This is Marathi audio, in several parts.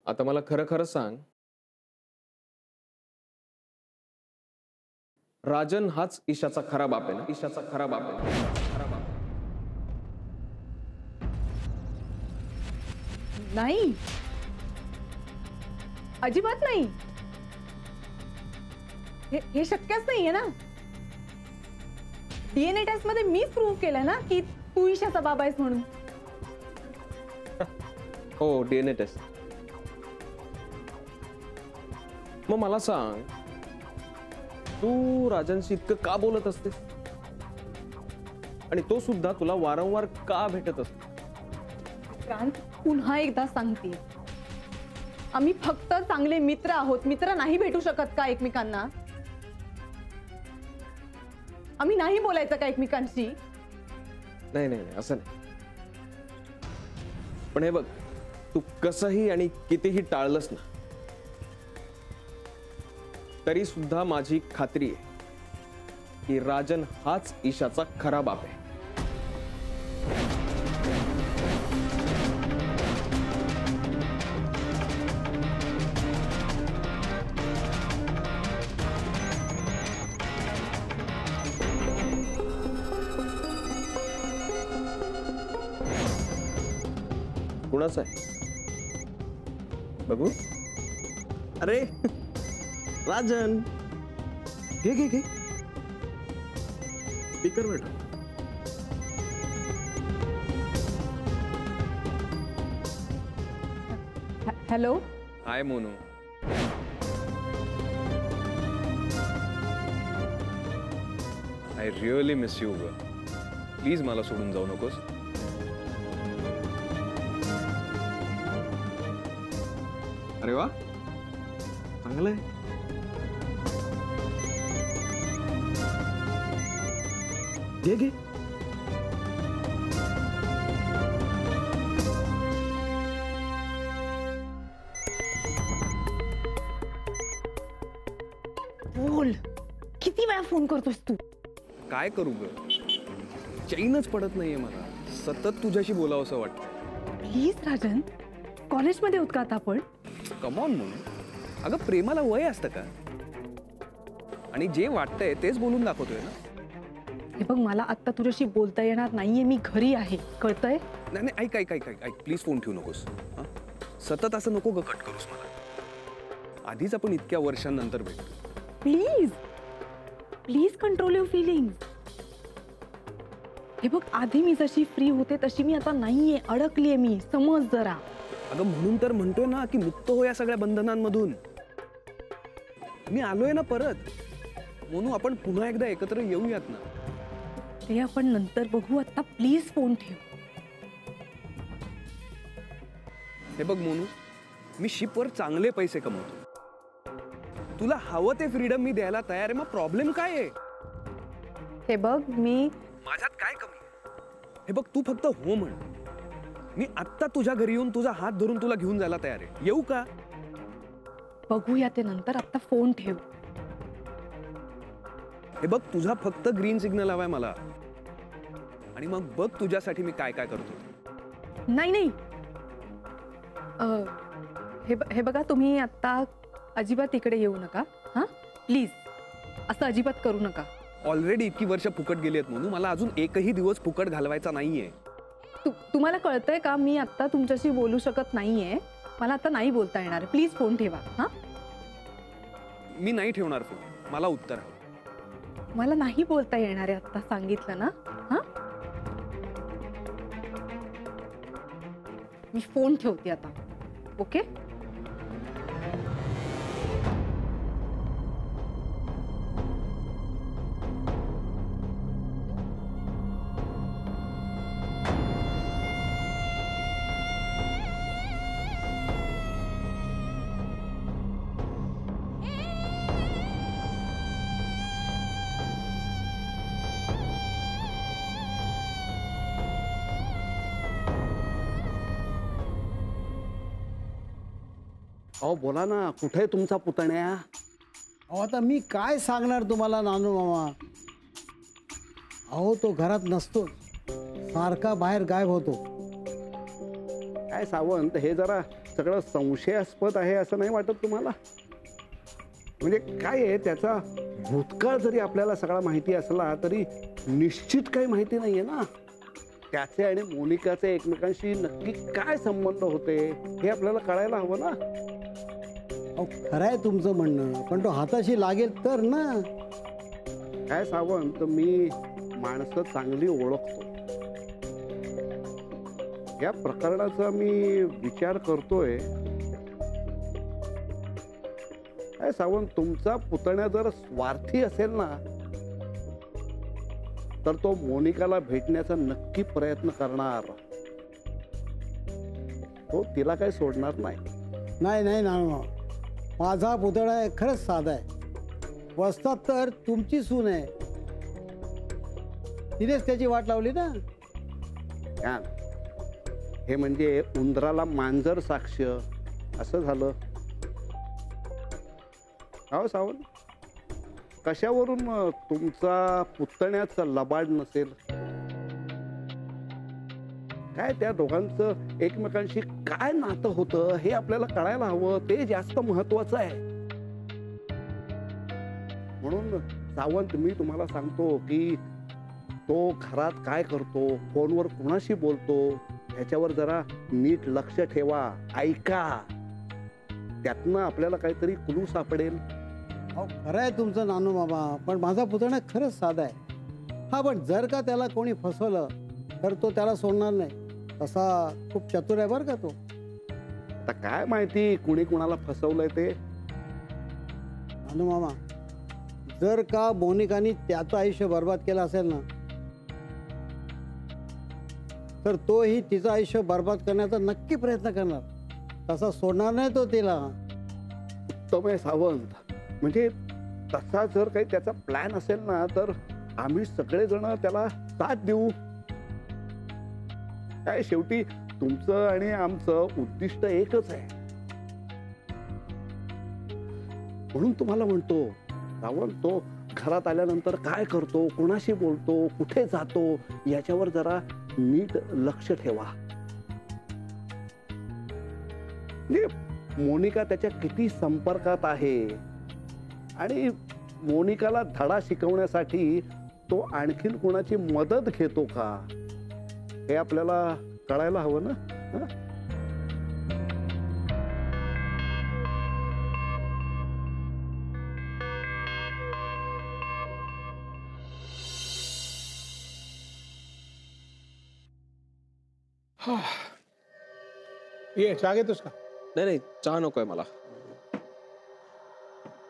आता मला खरं खरं सांग, राजन हाच ईशाचा खरा बाप आहे ना? ईशाचा खरा बाप आहे ना? ईशाचा खरा बाप आहे. नाही, अजिबात नाही. हे शक्यच नाहीये ना. डीएनए टेस्ट मध्ये मीच प्रूव्ह केलं ना की तू ईशाचा बाबा आहेस म्हणून. हो, डीएनए टेस्ट. मग मला सांग, तू राजनशी इतकं का बोलत असतेस आणि तो सुद्धा तुला वारंवार का भेटत असतो? क्रांत, पुन्हा एकदा सांगते, आम्ही फक्त चांगले मित्र आहोत. मित्र नाही भेटू शकत का एकमेकांना? आम्ही नाही बोलायचं का एकमेकांशी? नाही नाही नाही, असं नाही. पण हे बघ, तू कसंही आणि कितीही टाळलंस ना, तरी सुद्धा माझी खात्री आहे की राजन हाच ईशाचा खरा बाप आहे. कुणाचा आहे बघू? अरे राजन, घे घे घे, स्पीकर वर ठेव. Hello. High Monu. I really miss you ग. प्लीज मला सोडून जाऊ नकोस. अरे वा, चांगलं आहे. घे घे. बोल, किती वेळा फोन करतोस तू? काय करू ग, चैनच पडत नाहीये मला. सतत तुझ्याशी बोलावं असं वाटतं. प्लीज राजन, कॉलेजमध्ये होत का आता आपण? कम ऑन म्हणून. अगं, प्रेमाला वय असतं का? आणि जे वाटतंय तेच बोलून दाखवतोय ना. हे बघ, मला आता तुझ्याशी बोलता येणार नाहीये. मी घरी आहे, कळतंय? नाही नाही, ऐक ऐक ऐक ऐक ऐक, प्लीज फोन ठेवू नकोस. हां, सतत असं नको ग कट करूस मला. आधीच आपण इतक्या वर्षांनंतर भेटतो. Please please control your feelings. हे बघ, आधी मी जशी फ्री होते तशी मी आता नाहीये. अडकलीये मी, समज जरा. अगं, म्हणून तर म्हणतोय ना की मुक्त हो या सगळ्या बंधनांमधून. मी आलोय ना परत. म्हणून आपण पुन्हा एकदा एकत्र येऊयात ना. ते आपण नंतर बघू. आता प्लीज फोन ठेव. हे बघ मोनू, मी शिपवर चांगले पैसे कमवतो. तुला हवं ते फ्रीडम मी द्यायला तयार आहे. मग प्रॉब्लेम काय आहे? हे बघ, मी माझ्यात काय कमी आहे? हे बघ, तू फक्त हो म्हण. मी आत्ता तुझ्या घरी येऊन तुझा हात धरून तुला घेऊन जायला तयार आहे. येऊ का? बघूया ते नंतर. आता फोन ठेव. हे बघ, तुझा फक्त ग्रीन सिग्नल हवाय मला. आणि मग बघ तुझ्यासाठी मी काय काय करतो. नाही नाही, हे बघा, तुम्ही आता अजिबात इकडे येऊ नका. हां, प्लीज असं अजिबात करू नका. ऑलरेडी इतकी वर्ष फुकट गेली आहेत म्हणून मला अजून एकही दिवस फुकट घालवायचा नाहीये. तुम्हाला कळतंय का? मी आता तुमच्याशी बोलू शकत नाहीये. मला आता नाही बोलता येणार. प्लीज फोन ठेवा. हां, मी नाही ठेवणार फोन. मला उत्तर हवं. मला नाही बोलता येणार आहे आता, सांगितलं ना. हां, मी फोन ठेवते आता. ओके? अहो बोला ना, कुठे तुमचा पुतण्या? अहो आता मी काय सांगणार तुम्हाला नानू मामा. अहो तो घरात नसतो, सारखा बाहेर गायब होतो. काय सावंत, हे जरा सगळं संशयास्पद आहे असं नाही वाटत तुम्हाला? म्हणजे काय आहे, त्याचा भूतकाळ जरी आपल्याला सगळा माहिती असला तरी निश्चित काही माहिती नाहीये ना. त्याचे आणि मोनिकाचे एकमेकांशी नक्की काय संबंध होते हे आपल्याला कळायला हवं ना. अहो खरं आहे तुमचं म्हणणं, पण तो हाताशी लागेल तर ना. काय सावंत, मी माणसं चांगली ओळखतो. या प्रकरणाचा मी विचार करतोय. काय सावंत, तुमचा पुतण्या जर स्वार्थी असेल ना तर तो मोनिकाला भेटण्याचा नक्की प्रयत्न करणार. तो तिला काही सोडणार नाही. नाही नाही नानू, माझा पुतळा आहे खरंच साधा आहे. वस्तात तर तुमची सून आहे, तिनेच त्याची वाट लावली ना. छान. हे म्हणजे उंदराला मांजर साक्ष असं झालं. हो सावंत, कशावरून तुमचा पुतण्याचा लबाड नसेल? काय त्या दोघांचं एकमेकांशी काय नातं होतं हे आपल्याला कळायला हवं. ते जास्त महत्वाचं आहे. म्हणून सावंत, मी तुम्हाला सांगतो की तो घरात काय करतो, फोनवर कुणाशी बोलतो ह्याच्यावर जरा नीट लक्ष ठेवा. ऐका, त्यातनं आपल्याला काहीतरी क्लू सापडेल. अहो खरं आहे तुमचं नानू मामा, पण माझा पुतणा खरंच साधा आहे. हा, पण जर का त्याला कोणी फसवलं तर तो त्याला सोडणार नाही. तसा खूप चतुर आहे बरं का तो. आता काय माहिती कुणी कुणाला फसवलंय ते. नानू मामा, जर का मोनिकानी त्याचं आयुष्य बर्बाद केलं असेल ना, तर तोही तिचं आयुष्य बर्बाद करण्याचा नक्की प्रयत्न करणार. तसा सोडणार नाही तो तिला. उत्तम आहे सावंत. म्हणजे तसा जर काही त्याचा प्लॅन असेल ना तर आम्ही सगळेजण त्याला साथ देऊ. काय शेवटी तुमचं आणि आमचं उद्दिष्ट एकच आहे. म्हणून तुम्हाला म्हणतो सावंत, तो घरात आल्यानंतर काय करतो, कोणाशी बोलतो, कुठे जातो याच्यावर जरा नीट लक्ष ठेवा. म्हणजे मोनिका त्याच्या किती संपर्कात आहे आणि मोनिकाला धडा शिकवण्यासाठी तो आणखीन कोणाची मदत घेतो का हे आपल्याला कळायला हवं ना. हं? ये चहा घेतोस का? नाही नाही, चहा नकोय मला.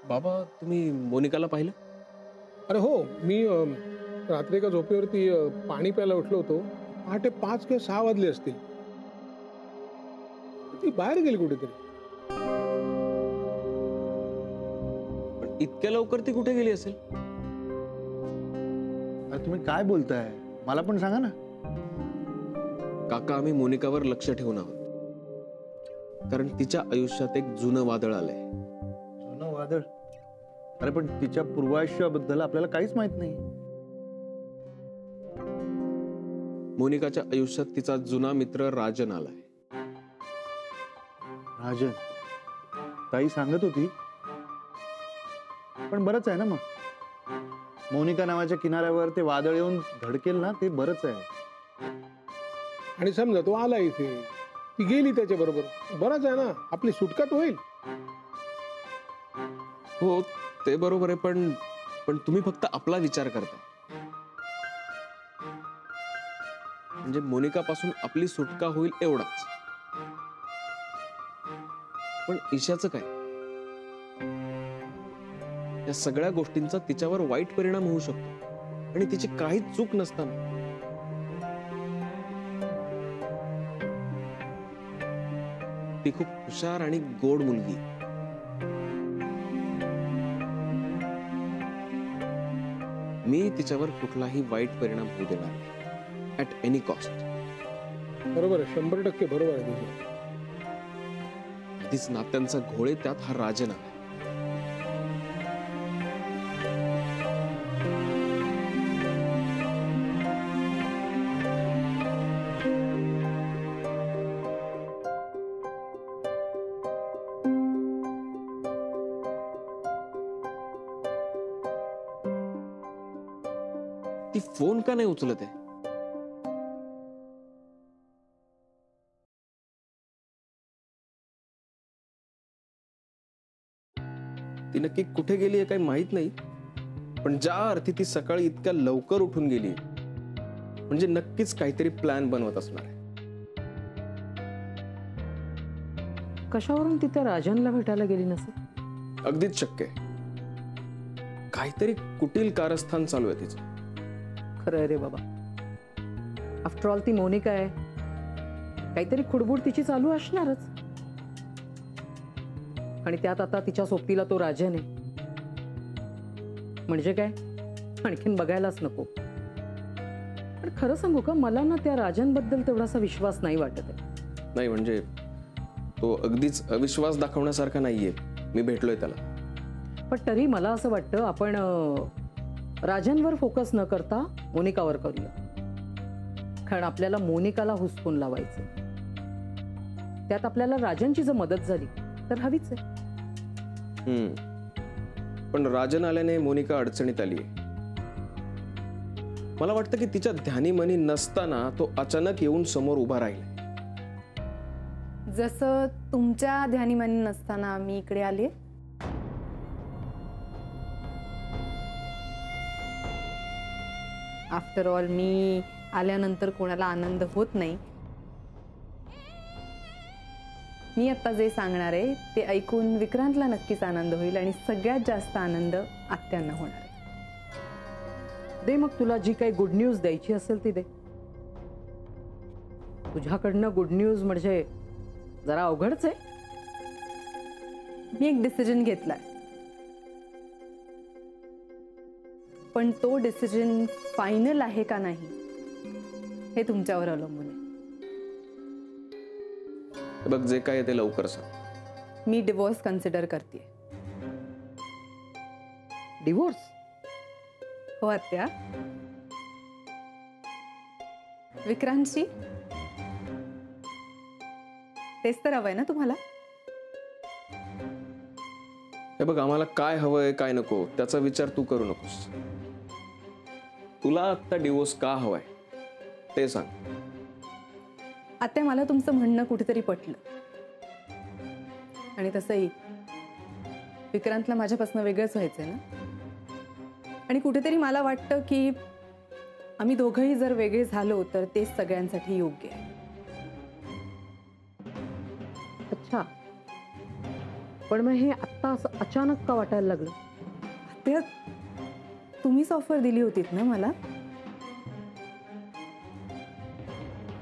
बाबा, तुम्ही मोनिकाला पाहिलं? अरे हो, मी रात्री एका झोपेवरती पाणी प्यायला उठलो होतो. पहाटे 5 किंवा 6 वाजले असतील. ती बाहेर गेली कुठेतरी. पण इतक्या लवकर ती कुठे गेली असेल? अरे तुम्ही काय बोलताय, मला पण सांगा ना. काका, आम्ही मोनिकावर लक्ष ठेवून आहोत. कारण तिच्या आयुष्यात एक जुनं वादळ आलंय. जुनं वादळ? अरे पण तिच्या पूर्वायुष्याबद्दल आपल्याला काहीच माहित नाही. मोनिकाच्या आयुष्यात तिचा जुना मित्र राजन आलाय. राजन? ताई सांगत होती. पण बरंच आहे ना मग. मोनिका नावाच्या किनाऱ्यावर ते वादळ येऊन धडकेल ना, ते बरंच आहे. आणि समजा तो आला इथे, ती गेली त्याच्या बरोबर, बरंच आहे ना, आपली सुटका तर होईल. हो, ते बरोबर आहे. पण तुम्ही फक्त आपला विचार करता. म्हणजे मोनिकापासून आपली सुटका होईल एवढाच. पण ईशाचं काय? या सगळ्या गोष्टींचा तिच्यावर वाईट परिणाम होऊ शकतो आणि तिची काहीच चूक नसताना. ती खूप हुशार आणि गोड मुलगी. मी तिच्यावर कुठलाही वाईट परिणाम होऊ देणार नाही, ऍट एनी कॉस्ट. बरोबर आहे, 100% बरोबर आहे तुझं. आधीच नात्यांचा घोळे, त्यात हा राजन आला. ती फोन का नाही उचलत आहे? ती नक्की कुठे गेली आहे काही माहित नाही, पण ज्या अर्थी ती सकाळी इतक्या लवकर उठून गेली म्हणजे नक्कीच काहीतरी प्लॅन बनवत असणार आहे. कशावरून ती त्या राजनला भेटायला गेली नसेल? अगदीच शक्य आहे. काहीतरी कुटील कारस्थान चालू आहे तिचं. खरं आहे रे बाबा. आफ्टर ऑल ती मोनिका आहे, काहीतरी खुडबुड तिची चालू असणारच. आणि त्यात आता तिच्या सोबतीला तो राजन आहे, म्हणजे काय आणखीन बघायलाच नको. पण खरं सांगू का, मला ना त्या राजनबद्दल तेवढासा विश्वास नाही वाटत आहे. नाही म्हणजे तो अगदीच अविश्वास दाखवण्यासारखा नाहीये. मी भेटलोय त्याला. पण तरी मला असं वाटतं आपण राजनवर फोकस न करता मोनिकावर करूया. कारण आपल्याला मोनिकाला हुसकून लावायचं. त्यात आपल्याला राजनची जर मदत झाली तर हवीच आहे. पण राजन आल्याने मोनिका अडचणीत आली आहे. मला वाटतं की तिच्या ध्यानी मनी नसताना तो अचानक येऊन समोर उभा राहिला. जसं तुमच्या ध्यानीमनी नसताना मी इकडे आले. आफ्टर ऑल मी आल्यानंतर कोणाला आनंद होत नाही. मी आता जे सांगणार आहे ते ऐकून विक्रांतला नक्कीच आनंद होईल आणि सगळ्यात जास्त आनंद आत्यांना होणार आहे. दे मग, तुला जी काही गुड न्यूज द्यायची असेल ती दे. तुझ्याकडनं गुड न्यूज म्हणजे जरा अवघडच आहे. मी एक डिसिजन घेतलाय, पण तो डिसिजन फायनल आहे का नाही हे तुमच्यावर अवलंबून आहे. बघ, जे काय ते लवकर सांग. मी डिवोर्स कन्सिडर करते. डिवोर्स? हो आत्या. विक्रांतशी तेच तर हवंय ना तुम्हाला? हे बघ, आम्हाला काय हवंय काय नको त्याचा विचार तू करू नकोस. तुला आता डिवोर्स का हवाय ते सांग. आत्या, मला तुमचं म्हणणं कुठेतरी पटलं. आणि तसंही विक्रांतला माझ्यापासून वेगळंच व्हायचंय ना. आणि कुठेतरी मला वाटतं की आम्ही दोघंही जर वेगळे झालो तर ते सगळ्यांसाठी योग्य आहे. अच्छा, पण मग हे आत्ता असं अचानक का वाटायला लागलं? आत्या, तुम्हीच ऑफर दिली होतीत ना मला.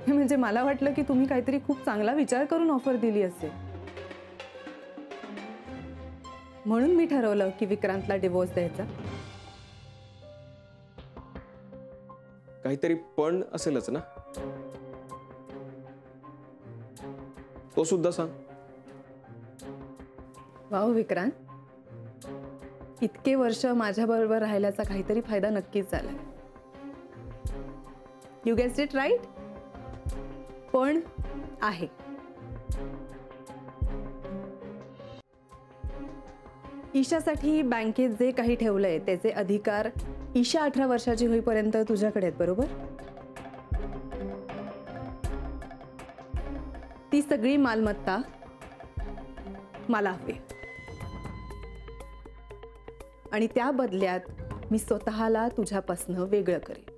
म्हणजे मला वाटलं की तुम्ही काहीतरी खूप चांगला विचार करून ऑफर दिली असेल. म्हणून मी ठरवलं की विक्रांतला डिवोर्स द्यायचा. काहीतरी पण असेलच ना, तो सुद्धा सांग. वाव विक्रांत, इतके वर्ष माझ्याबरोबर राहिल्याचा काहीतरी फायदा नक्कीच झाला. You guessed it right. पण आहे. ईशासाठी बँकेत जे काही ठेवलंय त्याचे अधिकार ईशा 18 वर्षाची होईपर्यंत तुझ्याकडे आहेत, बरोबर? ती सगळी मालमत्ता मला हवी आणि त्या बदल्यात मी स्वतःला तुझ्यापासनं वेगळं करेन.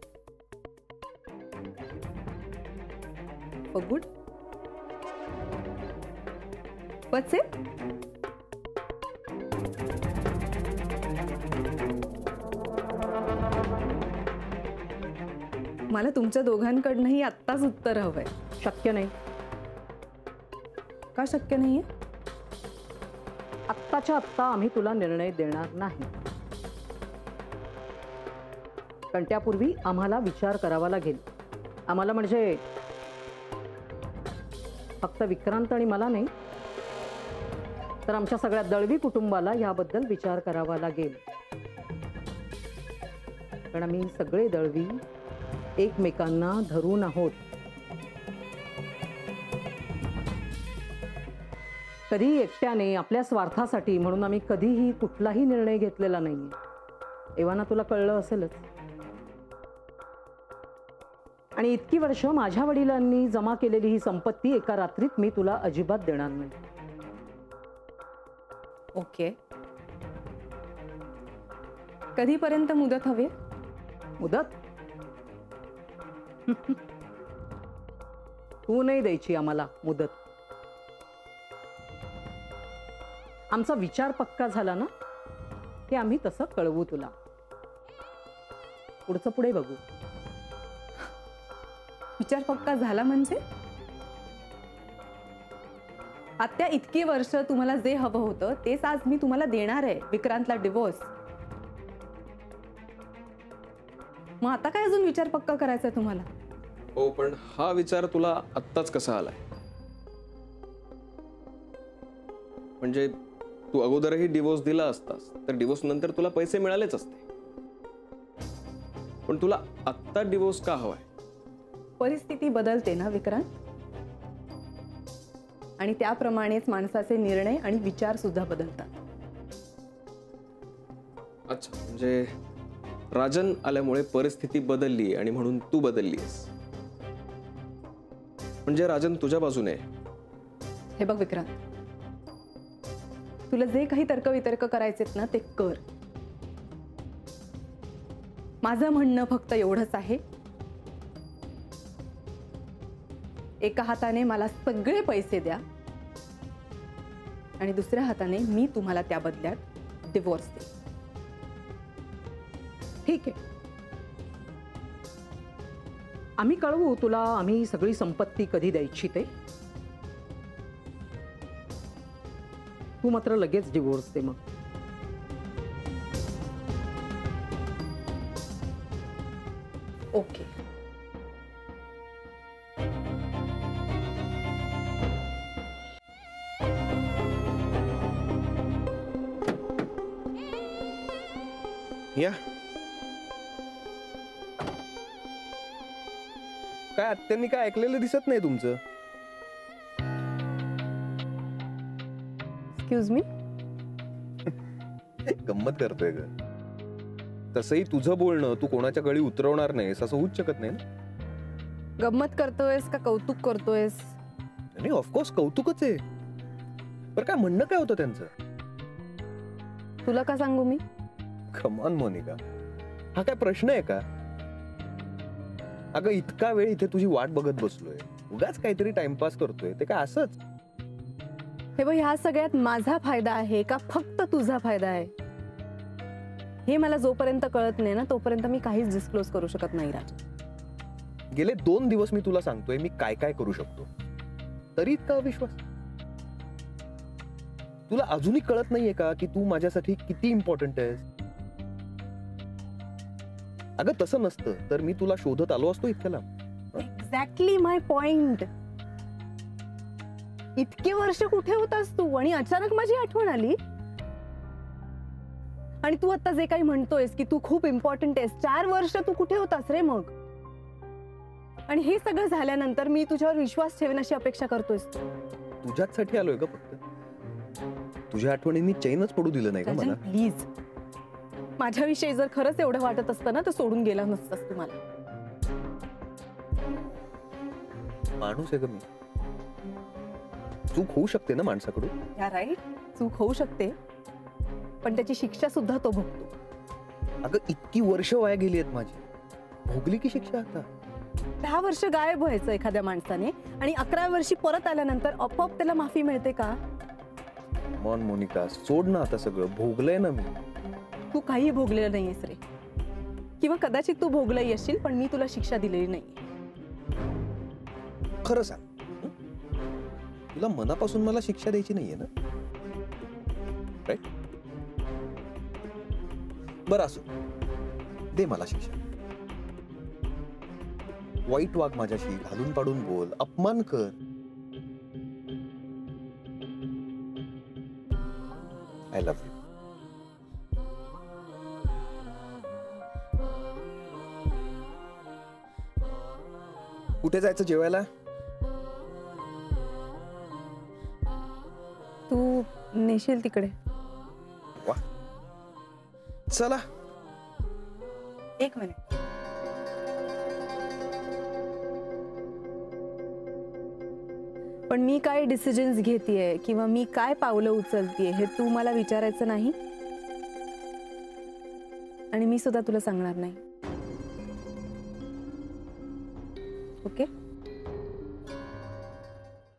For good? What's it? मला तुमच्या दोघांकडनंही आत्ताच उत्तर हवंय. शक्य नाही. का शक्य नाहीये? आत्ताच्या आत्ता आम्ही तुला निर्णय देणार नाही. पण त्यापूर्वी आम्हाला विचार करावा लागेल. आम्हाला म्हणजे फक्त विक्रांत आणि मला नाही, तर आमच्या सगळ्या दळवी कुटुंबाला याबद्दल विचार करावा लागेल. कारण आम्ही सगळे दळवी एकमेकांना धरून आहोत. कधी एकट्याने आपल्या स्वार्थासाठी म्हणून आम्ही कधीही कुठलाही निर्णय घेतलेला नाहीये. एव्हाना तुला कळलं असेलच. आणि इतकी वर्ष माझ्या वडिलांनी जमा केलेली ही संपत्ती एका रात्रीत मी तुला अजिबात देणार नाही. ओके. कधीपर्यंत मुदत हवी? मुदत तू नाही द्यायची आम्हाला मुदत. आमचा विचार पक्का झाला ना की आम्ही तसं कळवू तुला. पुढचं पुढे बघू. विचार पक्का झाला म्हणजे? आत्या, इतकी वर्ष तुम्हाला जे हवं होतं तेच आज मी तुम्हाला देणार आहे, विक्रांतला डिवोर्स. मग आता काय अजून विचार पक्का करायचा आहे तुम्हाला? हो, पण हा विचार तुला आत्ताच कसा आलाय? म्हणजे तू अगोदरही डिवोर्स दिला असतास तर डिवोर्स नंतर तुला पैसे मिळालेच असते. पण तुला आत्ता डिवोर्स का हवाय? परिस्थिती बदलते ना विक्रांत, आणि त्याप्रमाणेच माणसाचे निर्णय आणि विचार सुद्धा बदलतात. अच्छा, म्हणजे राजन आल्यामुळे परिस्थिती बदलली आणि म्हणून तू बदललीस. म्हणजे राजन तुझ्या बाजूने आहे. हे बघ विक्रांत, तुला जे काही तर्कवितर्क करायचेत ना ते कर. माझं म्हणणं फक्त एवढंच आहे, एका हाताने मला सगळे पैसे द्या आणि दुसऱ्या हाताने मी तुम्हाला त्या बदल्यात डिवोर्स दे. ठीक आहे, आम्ही कळवू तुला आम्ही सगळी संपत्ती कधी द्यायची ते. तू मात्र लगेच डिवोर्स दे. मग ओके. या काय आत्यांनी काय ऐकलेलं दिसत नाही तुमचं? Excuse me. गंमत करतोय ग. तसंही तुझं बोलणं तू कोणाच्या गळी उतरवणार नाहीस असं होऊच शकत नाही ना. गंमत करतोयस का कौतुक करतोयस? आणि ऑफकोर्स कौतुकच आहे. बरं काय म्हणणं काय होतं त्यांचं? तुला का सांगू मी? कमान मोनिका, हा काय प्रश्न आहे का? अगं इतका वेळ इथे तुझी वाट बघत बसलोय, उगाच काहीतरी टाइमपास करतोय, ते काय असंच? हे बघ, ह्या सगळ्यात माझा फायदा आहे का फक्त तुझा फायदा आहे हे मला जोपर्यंत कळत नाही ना तोपर्यंत मी काहीच डिस्क्लोज करू शकत नाही राज. गेले 2 दिवस मी तुला सांगतोय मी काय काय करू शकतो, तरी इतका अविश्वास? तुला अजूनही कळत नाहीये का की तू माझ्यासाठी किती इम्पॉर्टंट आहेस? अगं तसं नसतं तर मी तुला शोधत आलो असतो इतक्याला. एक्झॅक्टली माय पॉइंट. इतके वर्ष कुठे होतास तू आणि अचानक माझी आठवण आली? आणि तू आता जे काही म्हणतोयस की तू खूप इम्पॉर्टंट आहेस, 4 वर्ष तू कुठे होतास रे मग? आणि हे सगळं झाल्यानंतर मी तुझ्यावर विश्वास ठेवेन अशी अपेक्षा करतोयस तू? तुझ्याचसाठी आलोय ग फक्त. तुझ्या आठवणींनी चैनच पडू दिलं नाही का मला? प्लीज, माझ्याविषयी जर खरंच एवढं वाटत असतं ना तर सोडून गेला नसतास तुम्हाला. माणूस आहे ग मी, चूक होऊ शकते ना माणसाकडून. या राईट, चूक होऊ शकते पण त्याची शिक्षा सुद्धा तो भोगतो. अगं इतकी वर्ष वाया गेली आहेत माझी, भोगली की शिक्षा आता? 10 वर्ष गायब व्हायचं एखाद्या माणसाने आणि 11व्या वर्षी परत आल्यानंतर आपोआप त्याला माफी मिळते का? मन मोनिका, सोड ना आता सगळं, भोगलंय ना मी. तू काही भोगलेलं नाहीयेस रे, किंवा कदाचित तू भोगलंही असशील पण मी तुला शिक्षा दिलेली नाही. खरं सांग, तुला मनापासून मला शिक्षा द्यायची नाहीये ना? राईट? बरं असो, दे मला शिक्षा. वाईट वाग माझ्याशी, घालून पाडून बोल, अपमान कर. I love you. कुठे जायचं जेवायला? तू नेशील तिकडे. वा, चला. 1 मिनिट. पण मी काय डिसिजन्स घेतेय किंवा मी काय पावलं उचलतेय हे तू मला विचारायचं नाही आणि मी सुद्धा तुला सांगणार नाही. ओके?